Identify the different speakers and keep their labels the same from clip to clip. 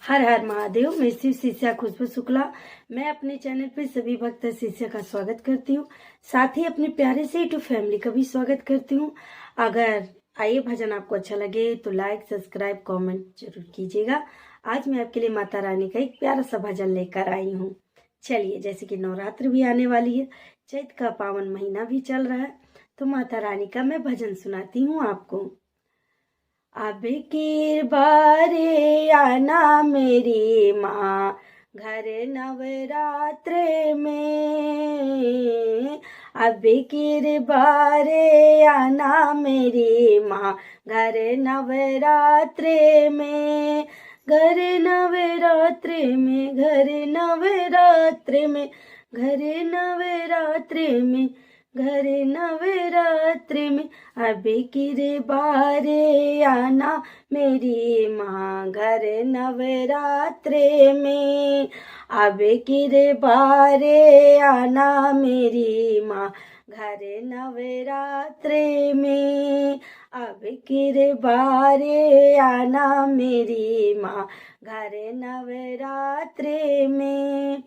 Speaker 1: हर हर महादेव। मैं शिव शिष्या खुशबू शुक्ला। मैं अपने चैनल पे सभी भक्त शिष्य का स्वागत करती हूँ, साथ ही अपने प्यारे से यूट्यूब फैमिली का भी स्वागत करती हूँ। अगर आइए भजन आपको अच्छा लगे तो लाइक सब्सक्राइब कमेंट जरूर कीजिएगा। आज मैं आपके लिए माता रानी का एक प्यारा सा भजन लेकर आई हूँ। चलिए, जैसे कि नवरात्र भी आने वाली है, चैत का पावन महीना भी चल रहा है, तो माता रानी का मैं भजन सुनाती हूँ आपको। अब की बारी आना मेरी माँ घर नवरात्र में। अब की बारी आना मेरी माँ घर नवरात्र में। घर नवरात्र में, घर नवरात्र में, घर नवरात्र में, घर नवरात्र में। अब की बारे आना मेरी माँ घर नवरात्र में। अब की बारे आना मेरी माँ घर नवरात्र में। अब की बारे आना मेरी माँ घर नवरात्र में।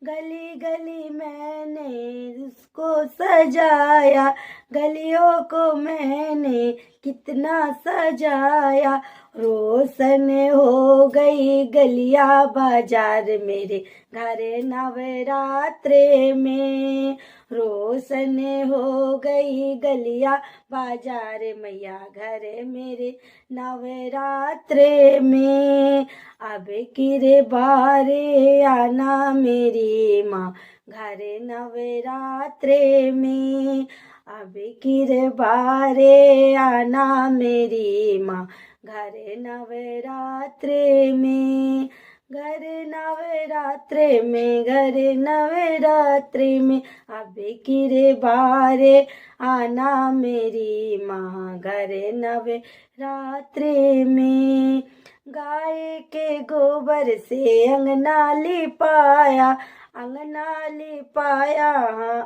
Speaker 1: गली गली मैंने उसको सजाया, गलियों को मैंने कितना सजाया। रोशन हो गई गलियां बाजार मेरे घर नवरात्र में। रोशन हो गई गलियां बाजार मैया घर मेरे नवरात्र में। अब की बारे आना मेरी माँ घर नवरात्र में। अब की बारे आना मेरी माँ घर नवरात्र में। घर नवरात्र में, घर नवरात्र में। अब की बारे आना मेरी माँ घर नवरात्र में। गाय के गोबर से अंगना लिपाया, अंगना लिपाया,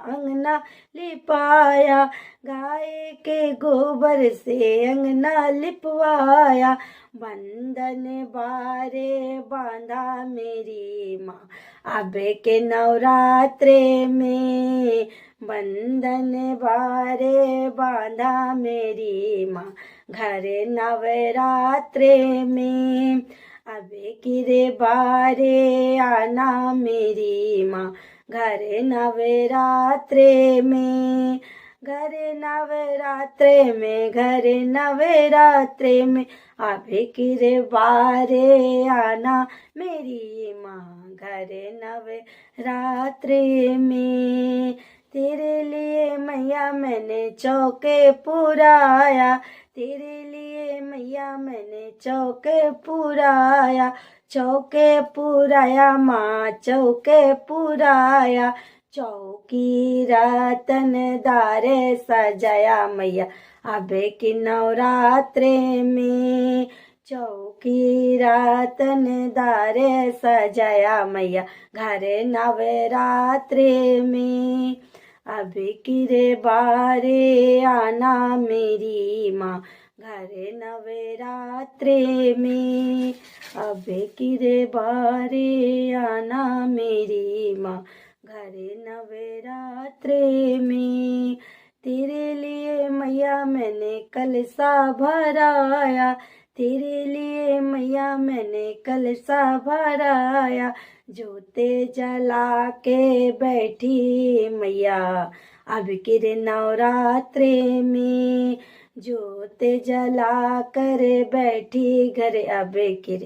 Speaker 1: अंगना लिपाया। गाय के गोबर से अंगना लिपवाया। बंधन बारे बांधा मेरी माँ अब के नवरात्र में। बंधन बारे बांधा मेरी माँ घर नवरात्र में। अब की बारे आना मेरी माँ घर नवरात्र में। घर नवरात्र में, घर नवरात्र में। अब की बारे आना मेरी माँ घर नवरात्र में। तेरे लिए मैया मैंने चौके पुराया, तेरे लिए मैया मैंने चौके पुराया। चौके पुराया माँ चौके पुराया। चौकी रतन दारे सजाया मैया अब की नवरात्र में। चौकी रतन दारे सजाया मैया घर नवरात्र में। अब की बारे आना मेरी माँ घर नवरात्र में। अब की बारे आना मेरी माँ घर नवरात्र में। तेरे लिए मैया मैंने कलशा भराया, तेरे लिए मैया मैंने कलशा भराया। जोते जला के बैठी मैया अब के नवरात्र में। जोते जला कर बैठी घर अब के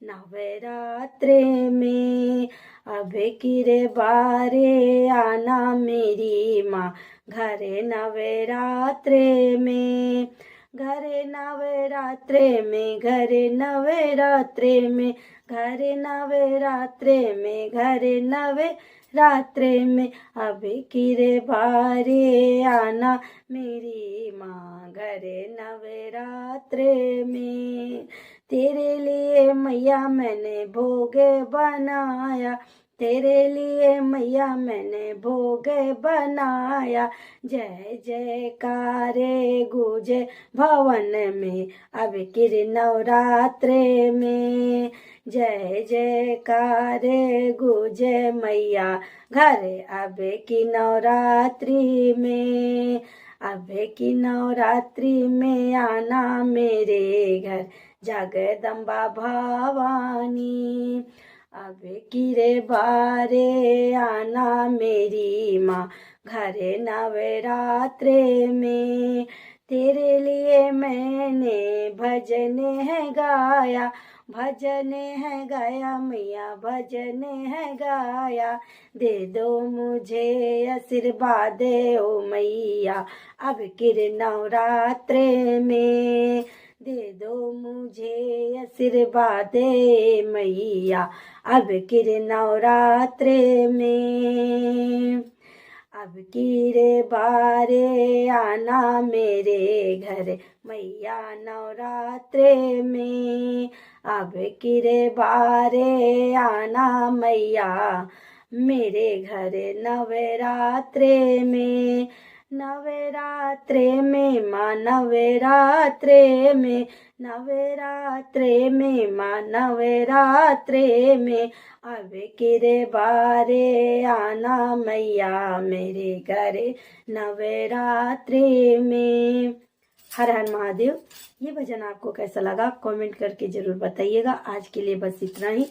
Speaker 1: नवरात्र में। अब की बारे आना मेरी माँ घर नवरात्र में। घर नवरात्र में, घर नवरात्र में, घर नवरात्र में, घर नवरात्र में। अब की बारे आना मेरी माँ घर नवरात्र में। तेरे लिए मैया मैंने भोग बनाया, तेरे लिए मैया मैंने भोग बनाया। जय जयकारे गूंजे भवन में अब की नवरात्रे में। जय जयकारे गूंजे मैया घर अब की नवरात्रि में। अब की नवरात्रि में आना मेरे घर जगदम्बा भवानी। अब की रे बारे आना मेरी माँ घरे नवरात्रे में। तेरे लिए मैंने भजन है गाया। भजन है गाया मैया भजन है गाया। दे दो मुझे आशीर्वाद ओ मैया अब की नवरात्रे में। दे दो मुझे आशीर्वाद मैया अब की नवरात्रे में। अब की रे बारे आना मेरे घर मैया नवरात्रे में। अब की रे बारे आना मैया मेरे घर नवरात्रे में। नवरात्रे में माँ नवरात्रे में। नवरात्रे में माँ नवरात्रे में। अब की रे बारे आना मैया मेरे घरे नवरात्रि में। हर हर महादेव। ये भजन आपको कैसा लगा कमेंट करके जरूर बताइएगा। आज के लिए बस इतना ही।